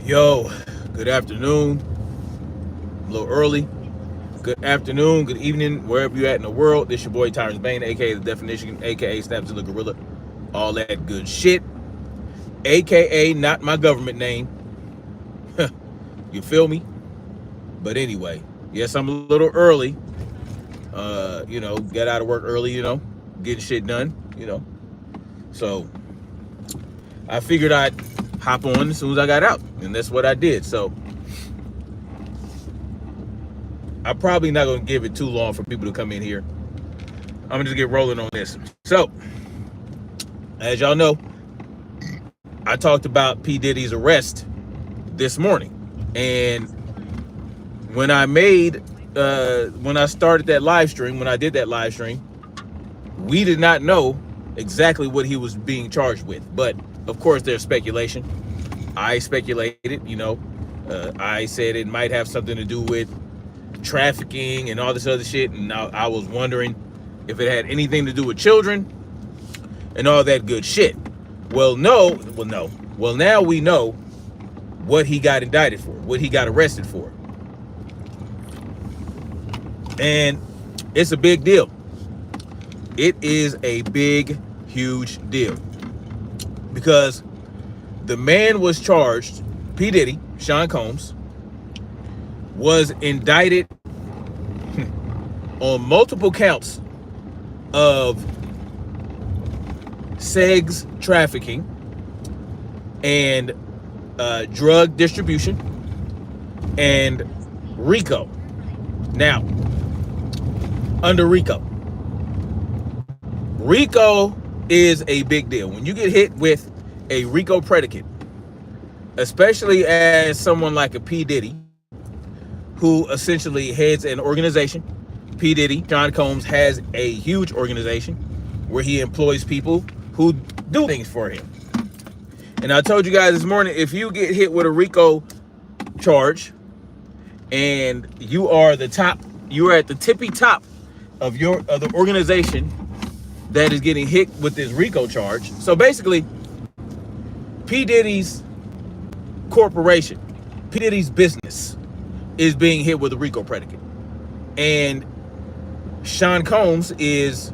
Yo, good afternoon. A little early. Good afternoon, good evening, wherever you're at in the world. This your boy Tyrus Bane, aka The Definition, aka Snapzilla Gorilla. All that good shit. AKA not my government name. You feel me? But anyway, yes, I'm a little early. Get out of work early, getting shit done, So I figured I'd hop on as soon as I got out. And that's what I did. So I'm probably not going to give it too long for people to come in here. I'm going to just get rolling on this. So, as y'all know, I talked about P. Diddy's arrest this morning. And when I started that live stream, when I did that live stream, we did not know exactly what he was being charged with. But, of course, there's speculation. I speculated, I said it might have something to do with trafficking and all this other shit, and I was wondering if it had anything to do with children and all that good shit. Well, no. Well, now we know what he got indicted for, what he got arrested for. And it's a big deal. It is a big, huge deal. Because the man was charged, P. Diddy, Sean Combs, was indicted on multiple counts of sex trafficking and drug distribution and RICO. Now, under RICO is a big deal. When you get hit with a RICO predicate, especially as someone like a P. Diddy, who essentially heads an organization. P. Diddy, John Combs, has a huge organization where he employs people who do things for him. And I told you guys this morning, if you get hit with a RICO charge and you are at the tippy top of the organization that is getting hit with this RICO charge. So basically, P. Diddy's corporation, P. Diddy's business, is being hit with a RICO predicate. And Sean Combs is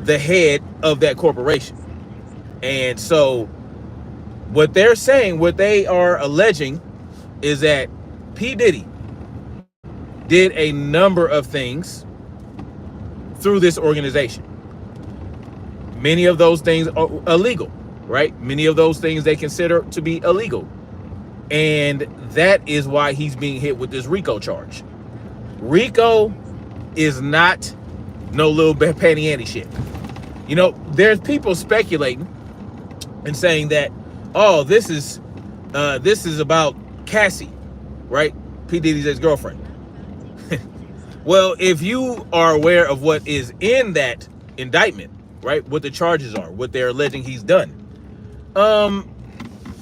the head of that corporation. And so what they're saying, what they are alleging, is that P. Diddy did a number of things through this organization. Many of those things are illegal, right? Many of those things they consider to be illegal. And that is why he's being hit with this RICO charge. RICO is not no little panty Annie shit. There's people speculating and saying that, oh, this is about Cassie, right? P. Diddy's ex-girlfriend. Well, if you are aware of what is in that indictment, right, what the charges are, what they're alleging he's done,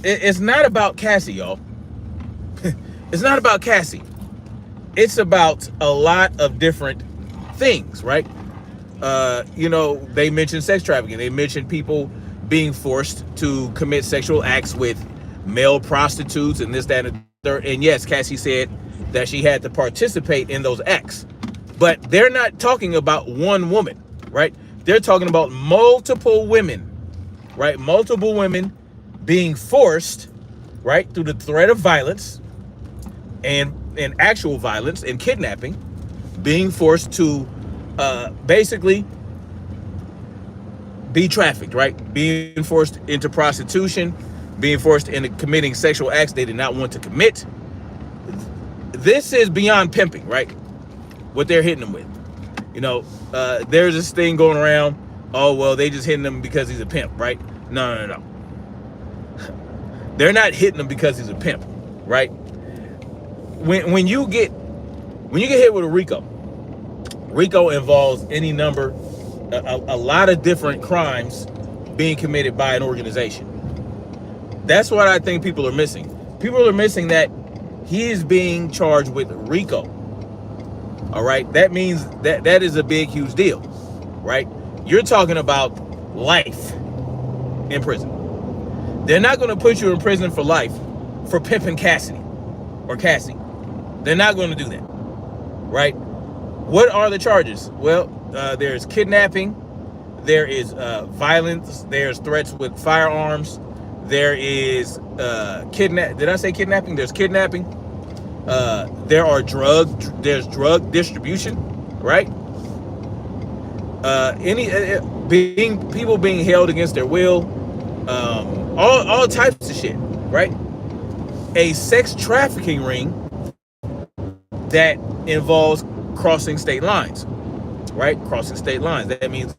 it's not about Cassie, y'all. It's not about Cassie. It's about a lot of different things, right? They mentioned sex trafficking. They mentioned people being forced to commit sexual acts with male prostitutes and this, that, and the third. And yes, Cassie said that she had to participate in those acts. But they're not talking about one woman, right? They're talking about multiple women, right? Multiple women being forced, right, through the threat of violence and actual violence and kidnapping, being forced to basically be trafficked, right? Being forced into prostitution, being forced into committing sexual acts they did not want to commit. This is beyond pimping, right? What they're hitting them with. There's this thing going around, oh, well, they just hitting him because he's a pimp, right? No. They're not hitting him because he's a pimp, right? When you get hit with a RICO involves any number, a lot of different crimes being committed by an organization. That's what I think people are missing. People are missing that he is being charged with RICO. All right, that means that is a big, huge deal, right? You're talking about life in prison. They're not going to put you in prison for life for pimping Cassidy or Cassie. They're not going to do that, right? What are the charges? Well, there's kidnapping, there is violence, there's threats with firearms, there is Did I say kidnapping? There's kidnapping. There's drug distribution, right? People being held against their will, all types of shit, right? A sex trafficking ring that involves crossing state lines, right? Crossing state lines. That means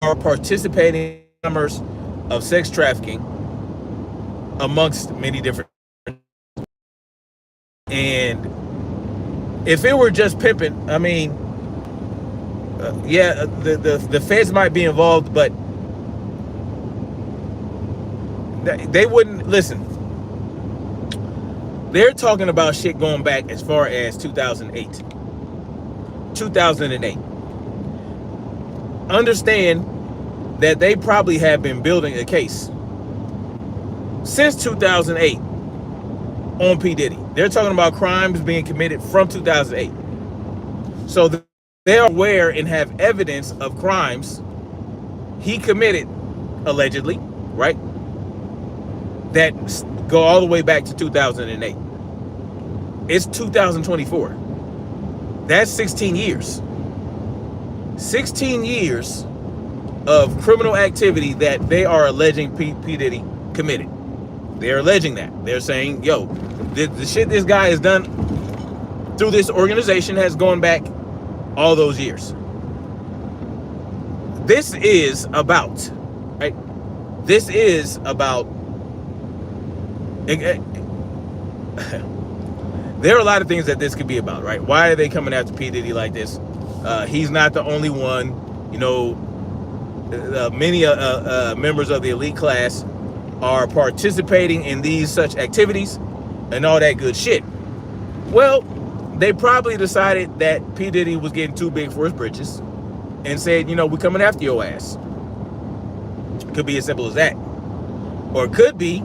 are participating in commerce of sex trafficking amongst many different. And if it were just pimping, I mean, yeah, the feds might be involved, but they wouldn't listen. They're talking about shit going back as far as 2008. Understand that they probably have been building a case since 2008 on P. Diddy. They're talking about crimes being committed from 2008. So they are aware and have evidence of crimes he committed, allegedly, right? That go all the way back to 2008. It's 2024. That's 16 years. 16 years of criminal activity that they are alleging P. Diddy committed. They're alleging that. They're saying, yo, the shit this guy has done through this organization has gone back all those years. This is about, right? This is about, there are a lot of things that this could be about, right? Why are they coming after P. Diddy like this? He's not the only one. You know, many members of the elite class are participating in these such activities and all that good shit. Well, they probably decided that P. Diddy was getting too big for his britches and said, you know, we're coming after your ass. Could be as simple as that. Or it could be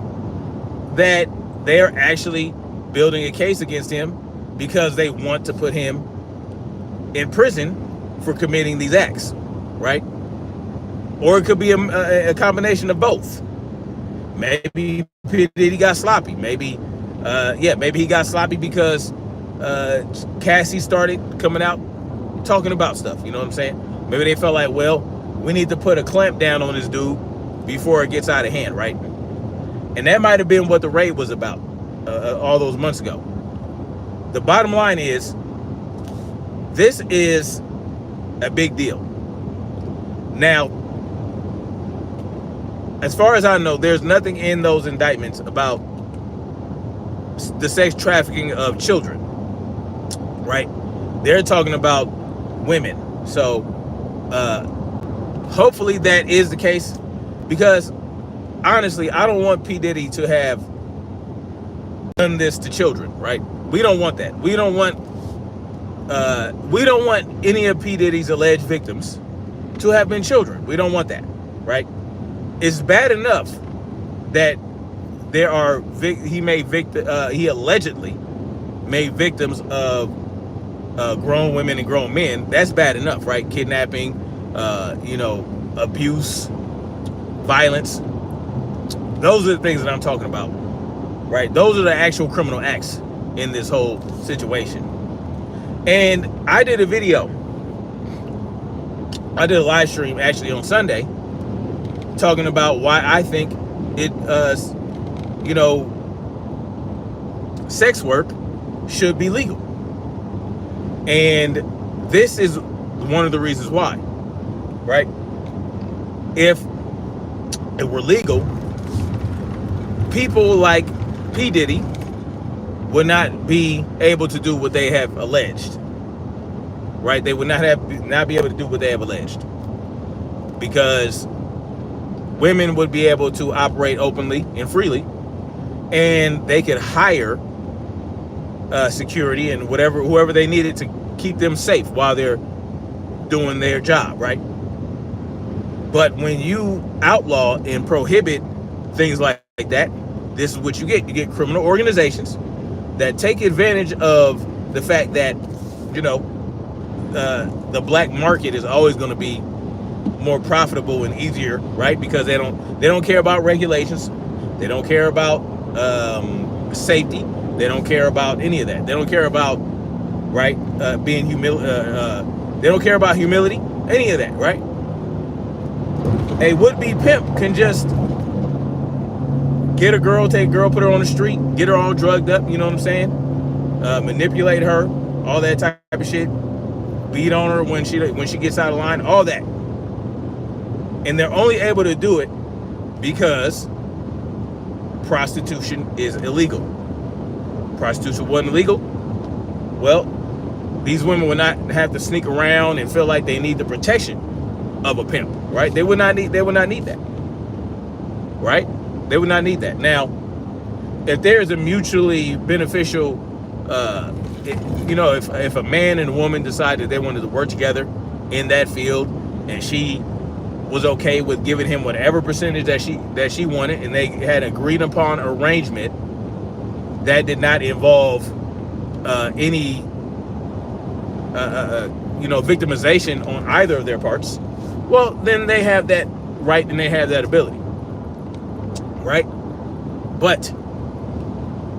that they're actually building a case against him because they want to put him in prison for committing these acts, right? Or it could be a combination of both. Maybe P. Diddy got sloppy. Maybe he got sloppy because Cassie started coming out talking about stuff. You know what I'm saying? Maybe they felt like, well, we need to put a clamp down on this dude before it gets out of hand, right? And that might have been what the raid was about all those months ago. The bottom line is, this is a big deal. Now, as far as I know, there's nothing in those indictments about the sex trafficking of children, right? They're talking about women. So hopefully that is the case, because honestly, I don't want P. Diddy to have done this to children, right? We don't want that. We don't want any of P. Diddy's alleged victims to have been children. We don't want that, right? It's bad enough that there are he allegedly made victims of grown women and grown men. That's bad enough, right? Kidnapping, abuse, violence. Those are the things that I'm talking about, right? Those are the actual criminal acts in this whole situation. And I did a video. I did a live stream actually on Sunday talking about why I think sex work should be legal. And this is one of the reasons why, right? If it were legal, people like P. Diddy would not be able to do what they have alleged, right? They would not be able to do what they have alleged, because women would be able to operate openly and freely, and they could hire security and whoever they needed to keep them safe while they're doing their job, right? But when you outlaw and prohibit things like that, this is what you get. You get criminal organizations that take advantage of the fact that, you know, the black market is always going to be more profitable and easier, right? Because they don't care about regulations, they don't care about safety, they don't care about any of that. They don't care about, right, being they don't care about humility, any of that, right? A would-be pimp can just get a girl, take a girl, put her on the street, get her all drugged up, you know what I'm saying? Manipulate her, all that type of shit. Beat on her when she gets out of line, all that. And they're only able to do it because prostitution is illegal. Prostitution wasn't illegal. Well, these women would not have to sneak around and feel like they need the protection of a pimp, right? They would not need that, right? They would not need that. Now, if there is a mutually beneficial, you know, if a man and a woman decided they wanted to work together in that field, and she was okay with giving him whatever percentage that she wanted, and they had agreed upon arrangement that did not involve any you know, victimization on either of their parts, well, then they have that right and they have that ability, right? But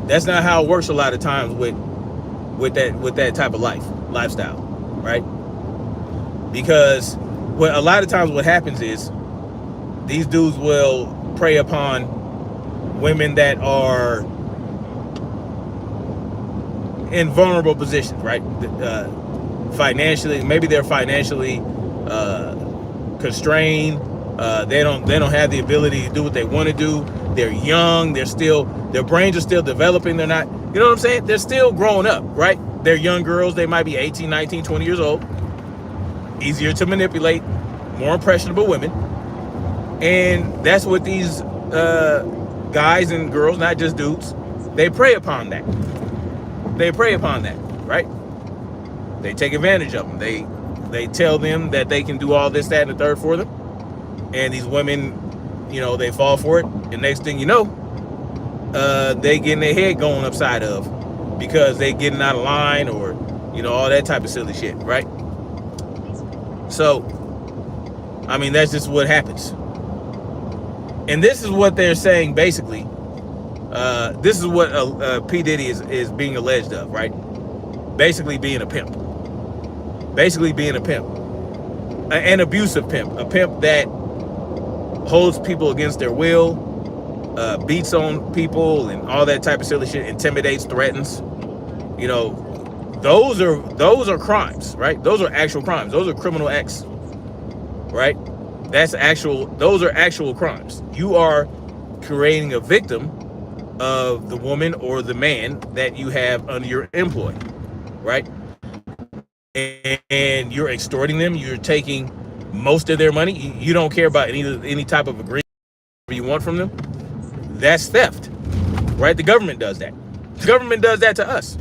that's not how it works a lot of times with that type of lifestyle, right? Because a lot of times what happens is these dudes will prey upon women that are in vulnerable positions, right? Financially, maybe they're financially constrained. They don't have the ability to do what they want to do. They're young. Their brains are still developing. They're not, you know what I'm saying? They're still growing up, right? They're young girls. They might be 18, 19, 20 years old. Easier to manipulate, more impressionable women. And that's what these guys and girls, not just dudes, they prey upon that. They prey upon that, right? They take advantage of them. They tell them that they can do all this, that, and the third for them. And these women, you know, they fall for it. And next thing you know, they getting their head going upside of because they getting out of line, or, you know, all that type of silly shit, right? So, I mean, that's just what happens. And this is what they're saying, basically. This is what P. Diddy is being alleged of, right? Basically being a pimp. Basically being a pimp. An abusive pimp. A pimp that holds people against their will, beats on people and all that type of silly shit, intimidates, threatens. You know, those are crimes, right? Those are actual crimes. Those are criminal acts, right? Those are actual crimes. You are creating a victim of the woman or the man that you have under your employ, right? And you're extorting them. You're taking most of their money. You don't care about any type of agreement you want from them. That's theft, right? The government does that. The government does that to us.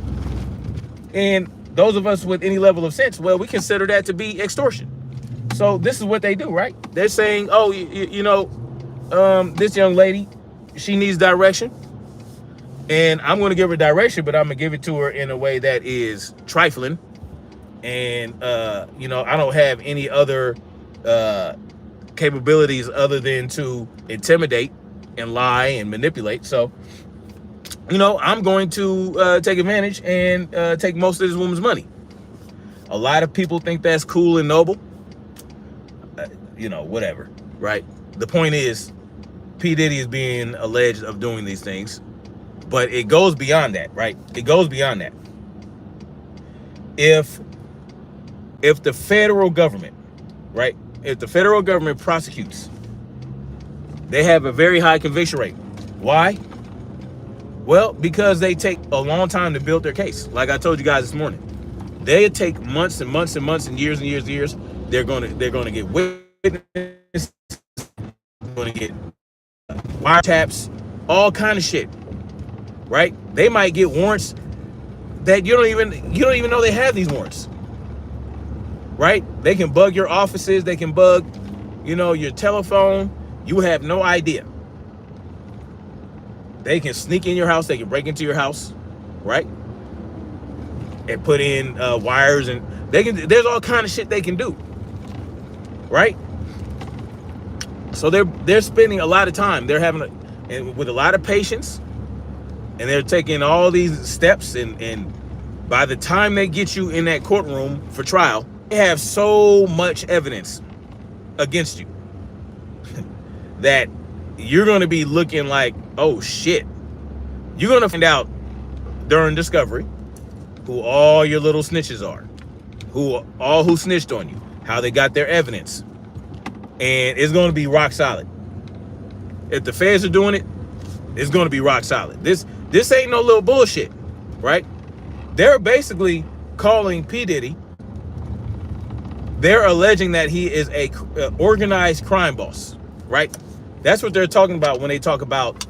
And those of us with any level of sense, well, we consider that to be extortion. So this is what they do, right? They're saying, oh, you know, this young lady, she needs direction. And I'm going to give her direction, but I'm going to give it to her in a way that is trifling. And, you know, I don't have any other capabilities other than to intimidate and lie and manipulate. So, you know, I'm going to take advantage and take most of this woman's money. A lot of people think that's cool and noble. You know, whatever, right? The point is, P. Diddy is being alleged of doing these things, but it goes beyond that, right? It goes beyond that. If the federal government, right? If the federal government prosecutes, they have a very high conviction rate. Why? Well, because they take a long time to build their case. Like I told you guys this morning, they take months and months and months and years and years and years. They're going to get witnesses, going to get wiretaps, all kind of shit, right? They might get warrants that you don't even know they have these warrants, right? They can bug your offices, they can bug, you know, your telephone. You have no idea. They can sneak in your house. They can break into your house, right? And put in wires, and they can. There's all kind of shit they can do, right? So they're spending a lot of time. They're having and with a lot of patience, and they're taking all these steps. And by the time they get you in that courtroom for trial, they have so much evidence against you that you're going to be looking like, oh shit. You're going to find out during discovery who all your little snitches are, who snitched on you, how they got their evidence, and it's going to be rock solid. If the feds are doing it, it's going to be rock solid. This ain't no little bullshit, right? They're basically calling P. Diddy. They're alleging that he is a organized crime boss, right? That's what they're talking about when they talk about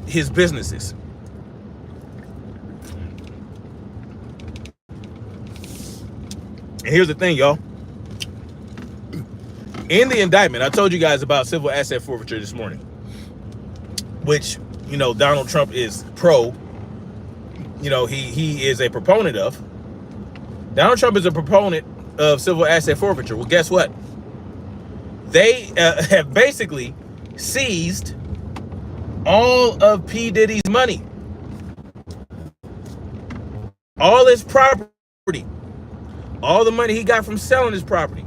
his businesses. And here's the thing, y'all. In the indictment, I told you guys about civil asset forfeiture this morning, which, you know, Donald Trump is pro. You know, he is a proponent of. Donald Trump is a proponent of civil asset forfeiture. Well, guess what? They have basically seized all of P. Diddy's money, all his property, all the money he got from selling his property,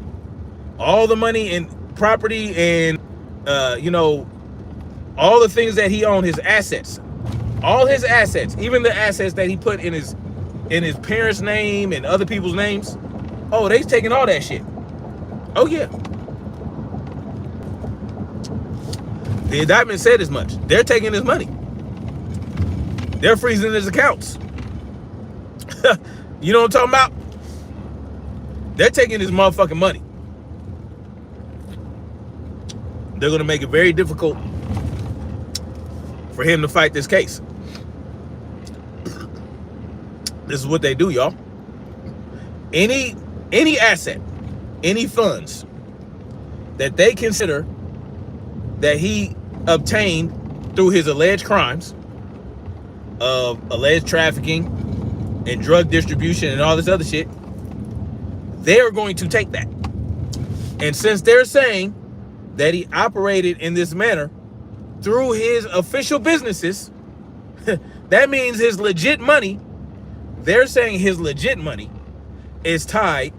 all the money in property, and you know, all the things that he owned, his assets, all his assets, even the assets that he put in his parents' name and other people's names. Oh, they's taking all that shit. Oh yeah. The indictment said as much. They're taking his money. They're freezing his accounts. You know what I'm talking about? They're taking his motherfucking money. They're going to make it very difficult for him to fight this case. This is what they do, y'all. Any asset, any funds that they consider that he obtained through his alleged crimes of alleged trafficking and drug distribution and all this other shit, they're going to take that. And since they're saying that he operated in this manner through his official businesses, that means his legit money, they're saying his legit money is tied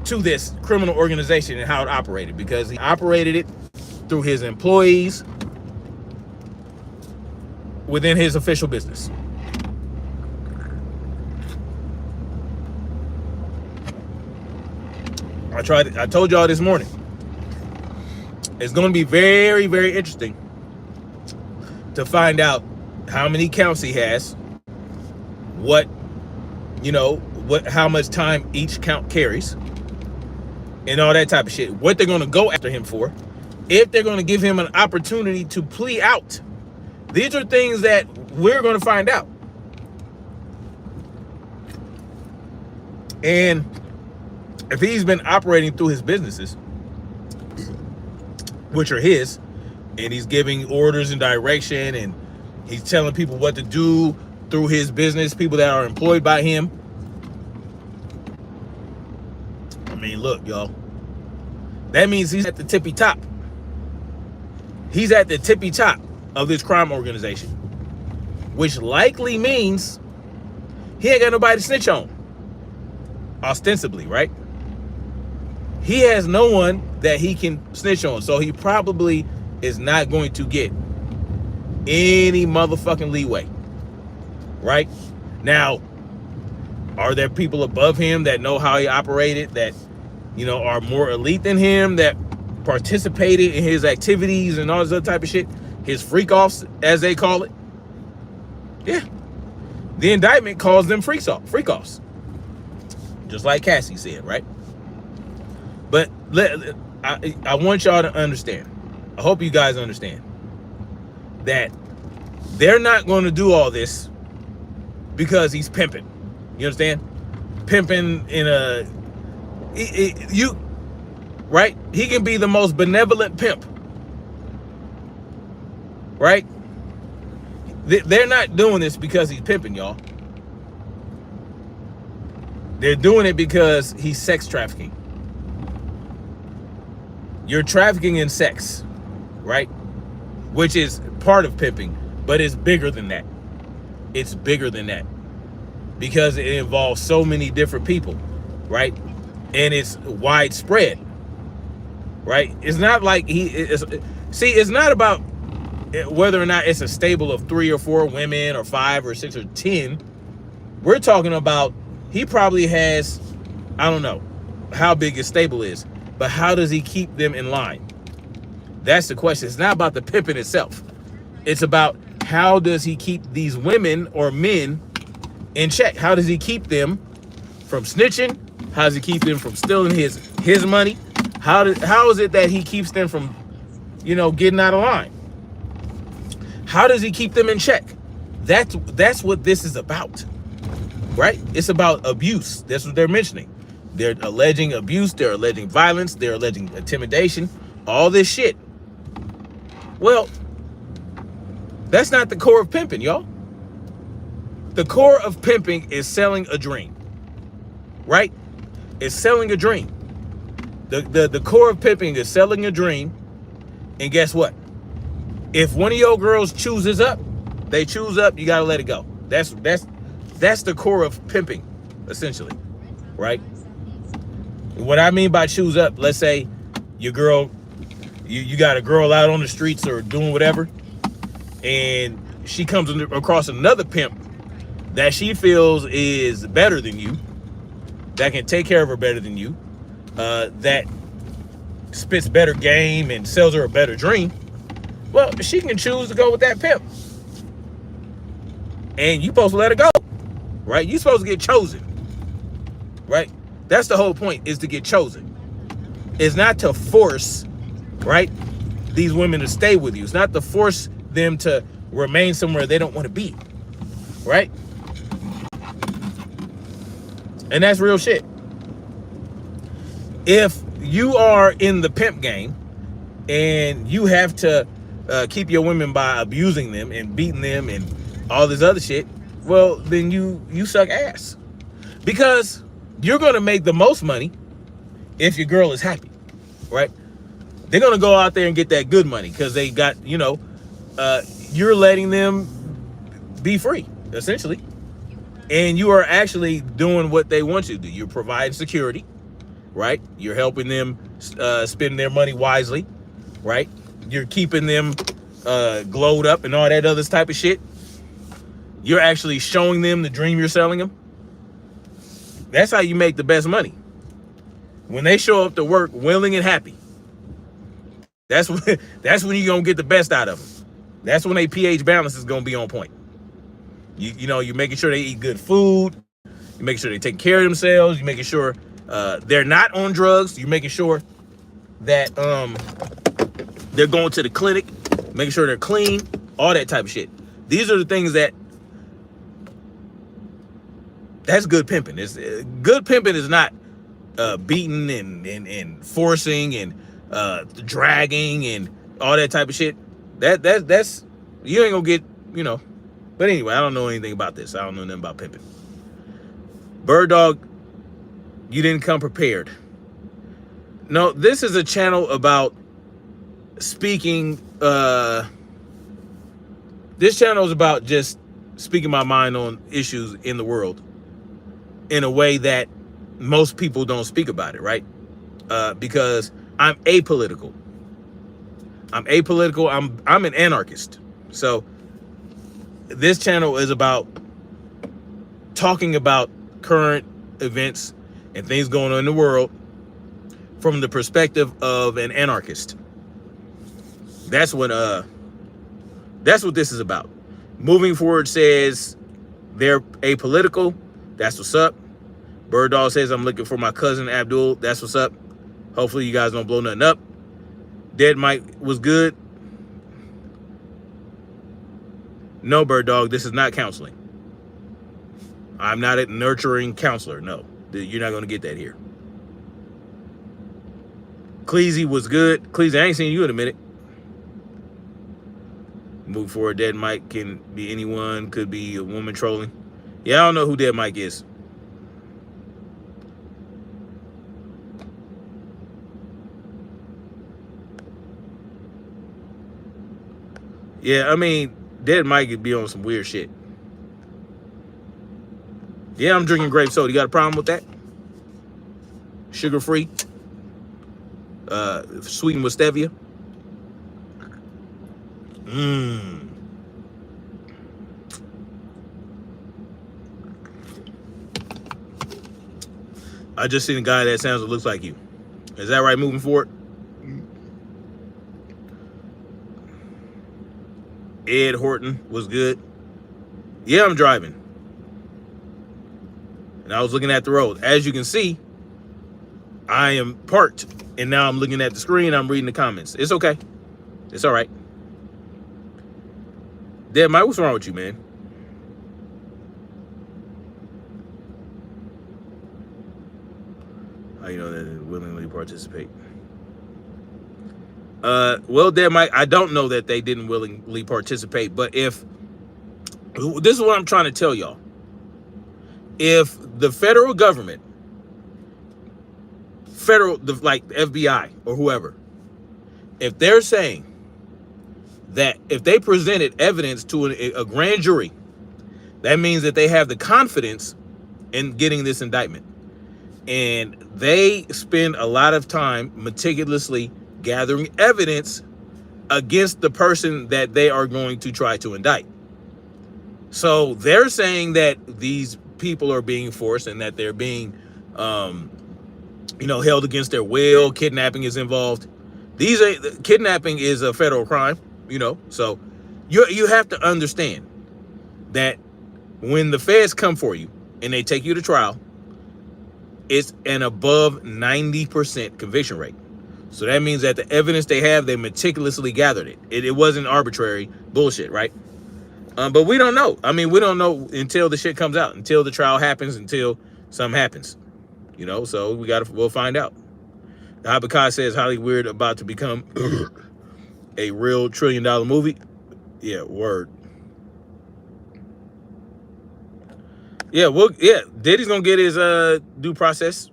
to this criminal organization and how it operated, because he operated it through his employees within his official business. I told y'all this morning. It's going to be very, very interesting to find out how many counts he has, how much time each count carries, and all that type of shit. What they're going to go after him for, if they're going to give him an opportunity to plea out. These are things that we're going to find out. And if he's been operating through his businesses, which are his, and he's giving orders and direction, and he's telling people what to do through his business, people that are employed by him. I mean, look, y'all. That means he's at the tippy top. He's at the tippy top of this crime organization, which likely means he ain't got nobody to snitch on. Ostensibly, right? He has no one that he can snitch on, so he probably is not going to get any motherfucking leeway. Right? Now, are there people above him that know how he operated, that, you know, are more elite than him, that participated in his activities and all this other type of shit, his freak-offs, as they call it? Yeah. The indictment calls them freak-offs. Just like Cassie said, right? But I want y'all to understand. I hope you guys understand that they're not going to do all this because he's pimping. You understand? Pimping in a... right? He can be the most benevolent pimp. Right? They're not doing this because he's pimping, y'all. They're doing it because he's sex trafficking. You're trafficking in sex, right? Which is part of pimping, but it's bigger than that. It's bigger than that because it involves so many different people, right? And it's widespread, right? It's not like it's not about whether or not it's a stable of 3 or 4 women or 5 or 6 or 10. We're talking about he probably has, I don't know how big his stable is, but how does he keep them in line? That's the question. It's not about the pimping itself. It's about how does he keep these women or men in check? How does he keep them from snitching? How does he keep them from stealing his money? How is it that he keeps them from, getting out of line? How does he keep them in check? That's what this is about, right? It's about abuse. That's what they're mentioning. They're alleging abuse. They're alleging violence. They're alleging intimidation. All this shit. Well, that's not the core of pimping, y'all. The core of pimping is selling a dream, right? It's selling a dream. The core of pimping is selling a dream. And guess what? If one of your girls chooses up, they choose up, you gotta let it go. That's the core of pimping, essentially, right? What I mean by choose up, let's say your girl, you got a girl out on the streets or doing whatever, and she comes across another pimp that she feels is better than you, that can take care of her better than you, that spits better game and sells her a better dream. Well, she can choose to go with that pimp. And you supposed to let her go, right? You supposed to get chosen, right? That's the whole point, is to get chosen. It's not to force, right, these women to stay with you. It's not to force them to remain somewhere they don't want to be, right? And that's real shit. If you are in the pimp game and you have to keep your women by abusing them and beating them and all this other shit, well, then you suck ass. Because you're going to make the most money if your girl is happy, right? They're going to go out there and get that good money because they got, you're letting them be free, essentially. And you are actually doing what they want you to do. You're providing security, right? You're helping them spend their money wisely, right? You're keeping them glowed up and all that other type of shit. You're actually showing them the dream you're selling them. That's how you make the best money. When they show up to work willing and happy, that's when you're going to get the best out of them. That's when their pH balance is going to be on point. You're making sure they eat good food. You're making sure they take care of themselves. You're making sure they're not on drugs. You're making sure that they're going to the clinic, making sure they're clean, all that type of shit. These are the things that's good pimping. Good pimping is not beating and forcing and dragging and all that type of shit. That's you ain't gonna get, But anyway, I don't know anything about this. I don't know nothing about pimping. Bird Dog, you didn't come prepared. No, this is a channel about speaking. This channel is about just speaking my mind on issues in the world in a way that most people don't speak about it, right? Because I'm apolitical. I'm an anarchist. So this channel is about talking about current events and things going on in the world from the perspective of an anarchist. That's what this is about. Moving Forward says they're apolitical. That's what's up. Bird Dog says I'm looking for my cousin Abdul. That's what's up. Hopefully you guys don't blow nothing up. Dead Mike was good. No, Bird Dog, this is not counseling. I'm not a nurturing counselor. No, you're not going to get that here. Cleasy was good. Cleasy, I ain't seen you in a minute. move forward. Dead Mike can be anyone, could be a woman trolling. Yeah, I don't know who Dead Mike is. Yeah, I mean, Dead Mike could be on some weird shit. Yeah, I'm drinking grape soda. You got a problem with that? Sugar free, sweetened with stevia. I just seen a guy that sounds and looks like you. Is that right? Moving forward. Ed Horton was good. Yeah, I'm driving. And I was looking at the road. As you can see, I am parked. And now I'm looking at the screen. I'm reading the comments. It's okay. It's all right. Dead Mike, what's wrong with you, man? How you know that they willingly participate? Well, Dead Mike, I don't know that they didn't willingly participate, but if this is what I'm trying to tell y'all. If the federal government, like FBI or whoever, if they're saying that if they presented evidence to a grand jury, that means that they have the confidence in getting this indictment. And they spend a lot of time meticulously gathering evidence against the person that they are going to try to indict. So they're saying that these people are being forced and that they're being, held against their will. Kidnapping is involved. Kidnapping is a federal crime, So you have to understand that when the feds come for you and they take you to trial, it's an above 90% conviction rate. So that means that the evidence they have, they meticulously gathered it. It wasn't arbitrary bullshit, right? But we don't know. I mean, we don't know until the shit comes out, until the trial happens, until something happens. So we'll find out. The Habakkuk says Hollywood about to become a real $1 trillion movie. Yeah, word. Yeah, Diddy's gonna get his due process.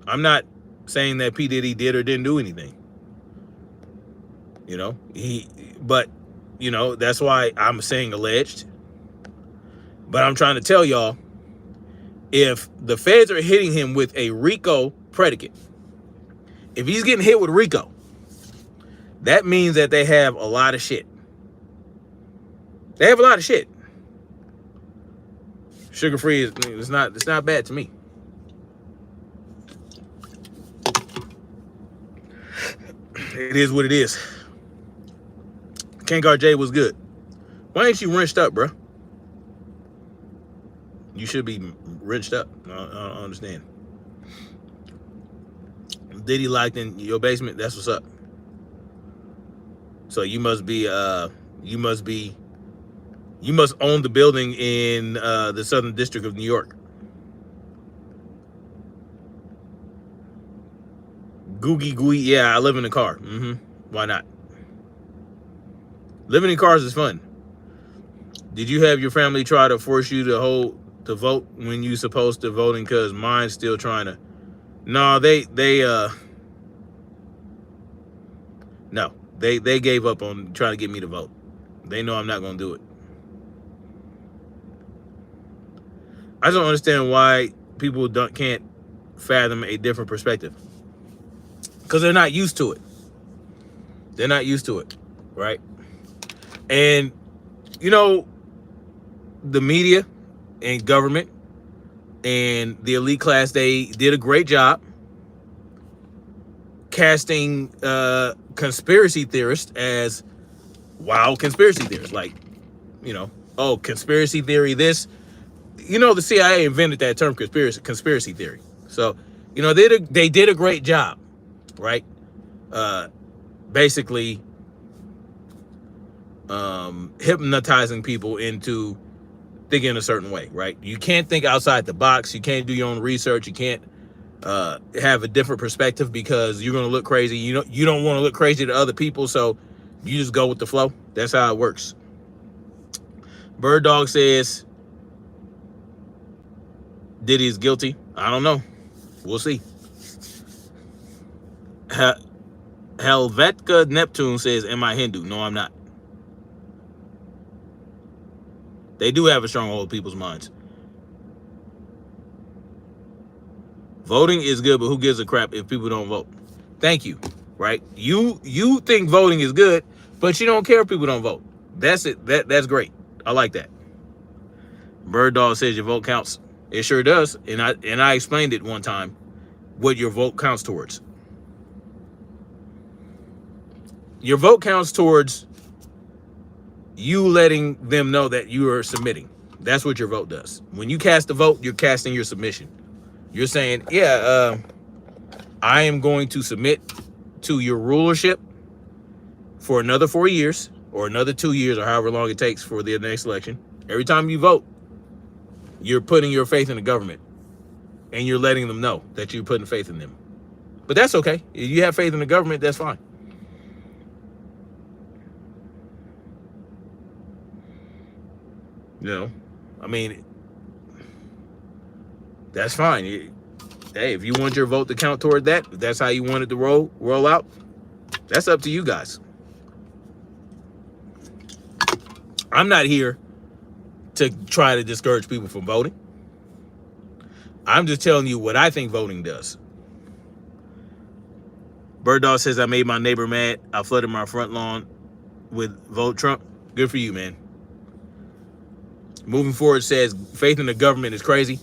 I'm not saying that P. Diddy did or didn't do anything. That's why I'm saying alleged. But I'm trying to tell y'all, if the feds are hitting him with a RICO predicate, if he's getting hit with RICO, that means that they have a lot of shit. They have a lot of shit. Sugar free it's not bad to me. It is what it is. Kangar J was good. Why ain't you wrenched up, bro? You should be wrenched up. I don't understand. Diddy locked in your basement. That's what's up. So you must own the building in the Southern District of New York. Googie gooey. Yeah, I live in a car. Why not? Living in cars is fun. Did you have your family try to force you to vote when you supposed to voting? Because mine's still trying to. No, they gave up on trying to get me to vote. They know I'm not going to do it. I don't understand why people can't fathom a different perspective. Because they're not used to it. They're not used to it, right? And, the media and government and the elite class, they did a great job casting conspiracy theorists as wild conspiracy theorists. Like, conspiracy theory this. The CIA invented that term conspiracy theory. So, they did a great job, right? Basically hypnotizing people into thinking a certain way, right? You can't think outside the box. You can't do your own research. You can't have a different perspective because you're going to look crazy. You don't want to look crazy to other people, so you just go with the flow. That's how it works. Bird Dog says Diddy is guilty. I don't know. We'll see. Helvetica Neptune says, am I Hindu? No, I'm not. They do have a stronghold in people's minds. Voting is good, but who gives a crap if people don't vote? Thank you. Right? You think voting is good, but you don't care if people don't vote. That's it. That's great. I like that. Bird Dog says your vote counts. It sure does. And I explained it one time what your vote counts towards. Your vote counts towards you letting them know that you are submitting. That's what your vote does. When you cast a vote, you're casting your submission. You're saying, yeah, I am going to submit to your rulership for another 4 years or another 2 years or however long it takes for the next election. Every time you vote, you're putting your faith in the government and you're letting them know that you're putting faith in them. But that's okay. If you have faith in the government, that's fine. You know, I mean, that's fine. Hey, if you want your vote to count toward that, if that's how you want it to roll out, that's up to you guys. I'm not here to try to discourage people from voting. I'm just telling you what I think voting does. Bird Dog says, I made my neighbor mad. I flooded my front lawn with vote Trump. Good for you, man. Moving Forward says, faith in the government is crazy.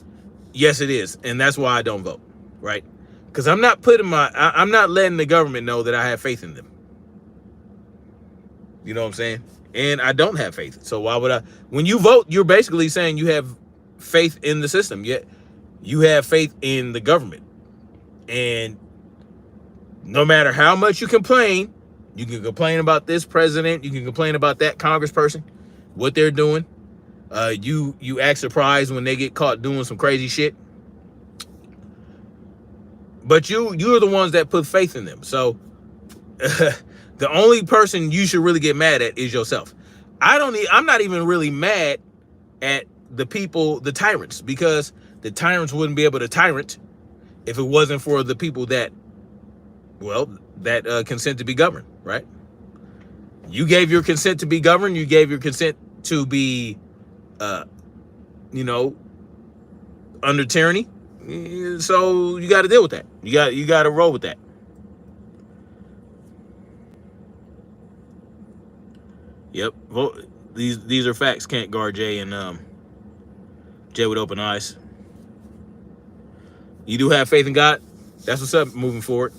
Yes, it is. And that's why I don't vote, right? Because I'm not letting the government know that I have faith in them. You know what I'm saying? And I don't have faith. So why would I? When you vote, you're basically saying you have faith in the system. Yet you have faith in the government. And no matter how much you can complain about this president, you can complain about that congressperson, what they're doing. You act surprised when they get caught doing some crazy shit. But you're the ones that put faith in them. So the only person you should really get mad at is yourself. I'm not even really mad at the people, the tyrants, because the tyrants wouldn't be able to tyrant if it wasn't for the people that consent to be governed, right? You gave your consent to be governed. You gave your consent to be under tyranny. So you got to deal with that. You got to roll with that. Yep. These are facts. Can't guard Jay and Jay with open eyes. You do have faith in God. That's what's up. Moving forward.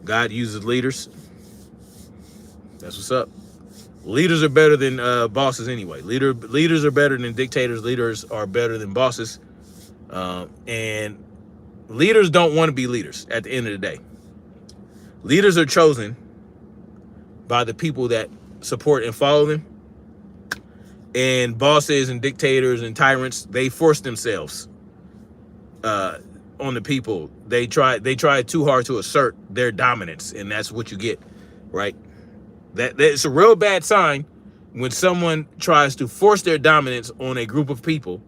God uses leaders. That's what's up. Leaders are better than bosses anyway. Leaders are better than dictators. Leaders are better than bosses. And leaders don't want to be leaders at the end of the day. Leaders are chosen by the people that support and follow them. And bosses and dictators and tyrants, they force themselves on the people. They try too hard to assert their dominance, and that's what you get, right? That's a real bad sign when someone tries to force their dominance on a group of people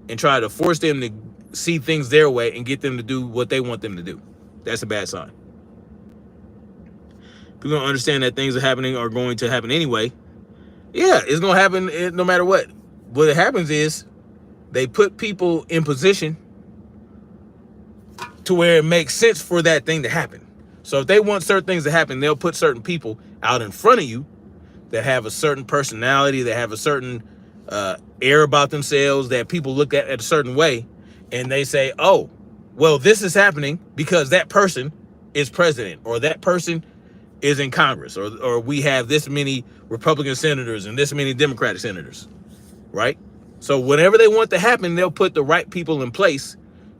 and try to force them to see things their way and get them to do what they want them to do. That's a bad sign. People don't understand that things are going to happen anyway. Yeah, it's going to happen no matter what. What happens is they put people in position to where it makes sense for that thing to happen. So if they want certain things to happen, they'll put certain people out in front of you that have a certain personality, that have a certain air about themselves, that people look at a certain way, and they say, oh, well, this is happening because that person is president, or that person is in Congress, or we have this many Republican senators and this many Democratic senators, right? So whenever they want to happen, they'll put the right people in place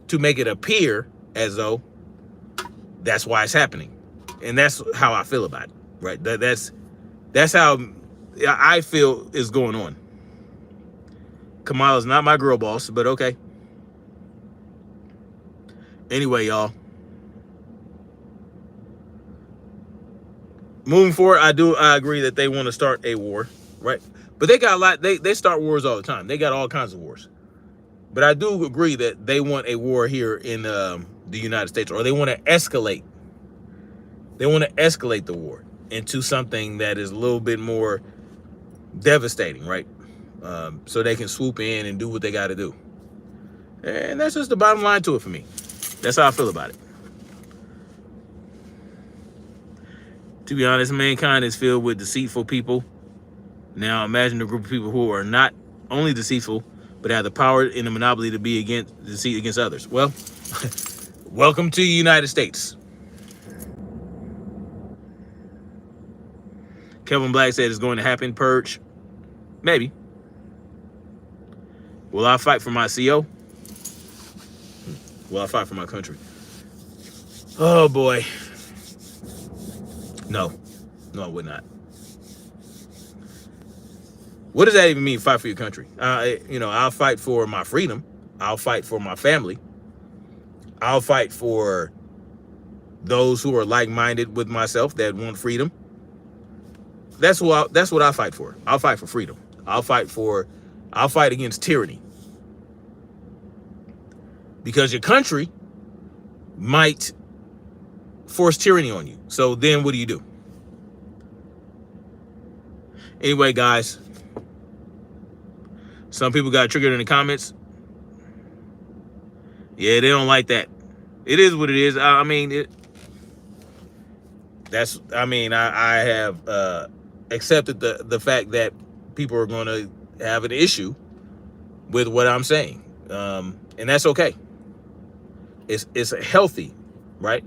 to make it appear as though that's why it's happening. And that's how I feel about it, right? That's how I feel is going on. Kamala's not my girl boss, but okay. Anyway, y'all. moving forward, I agree that they want to start a war, right? But they got a lot. They start wars all the time. They got all kinds of wars. But I do agree that they want a war here in the United States, or they want to escalate. They want to escalate the war into something that is a little bit more devastating, right? So they can swoop in and do what they got to do. And that's just the bottom line to it for me. That's how I feel about it. To be honest, mankind is filled with deceitful people. Now imagine a group of people who are not only deceitful, but have the power and the monopoly to be deceit against others. Well, welcome to the United States. Kevin Black said it's going to happen. Purge. Maybe. Will I fight for my CO? Will I fight for my country? Oh boy. No, I would not. What does that even mean, fight for your country? I'll fight for my freedom. I'll fight for my family. I'll fight for those who are like-minded with myself that want freedom. That's what I fight for. I'll fight for freedom. I'll fight against tyranny. Because your country might force tyranny on you. So then what do you do? Anyway, guys, some people got triggered in the comments. Yeah, they don't like that. It is what it is. I have accepted the fact that people are going to have an issue with what I'm saying. And that's okay. It's healthy, right?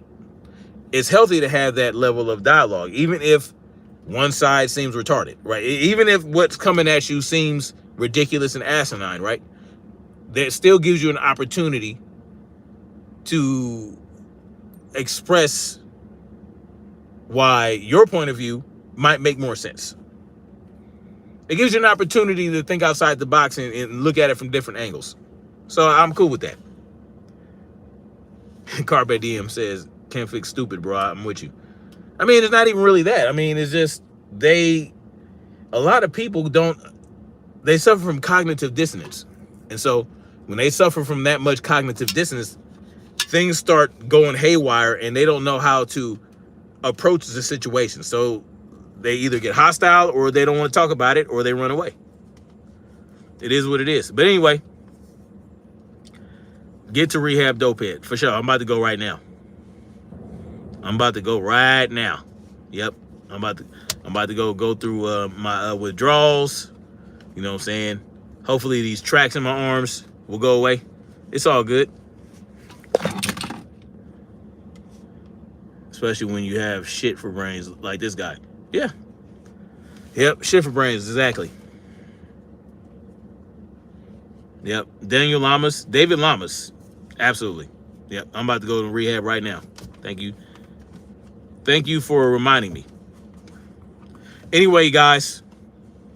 It's healthy to have that level of dialogue, even if one side seems retarded, right? Even if what's coming at you seems ridiculous and asinine, right? That still gives you an opportunity to express why your point of view might make more sense. It gives you an opportunity to think outside the box and look at it from different angles. So I'm cool with that. Carpe Diem says, can't fix stupid, bro. I'm with you. I mean, it's not even really that. I mean, it's just a lot of people they suffer from cognitive dissonance. And so when they suffer from that much cognitive dissonance, things start going haywire and they don't know how to approach the situation. So they either get hostile or they don't want to talk about it or they run away. It is what it is. But anyway, get to rehab, dopehead. For sure. I'm about to go right now. Yep. I'm about to go through my withdrawals. You know what I'm saying? Hopefully these tracks in my arms will go away. It's all good. Especially when you have shit for brains like this guy. Yeah. Yep, shit for brains, exactly. Yep, David Lamas. Absolutely. Yep, I'm about to go to rehab right now. Thank you. Thank you for reminding me. Anyway, guys,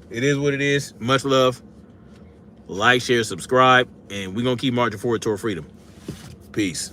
it is what it is. Much love. Like, share, subscribe, and we're going to keep marching forward toward freedom. Peace.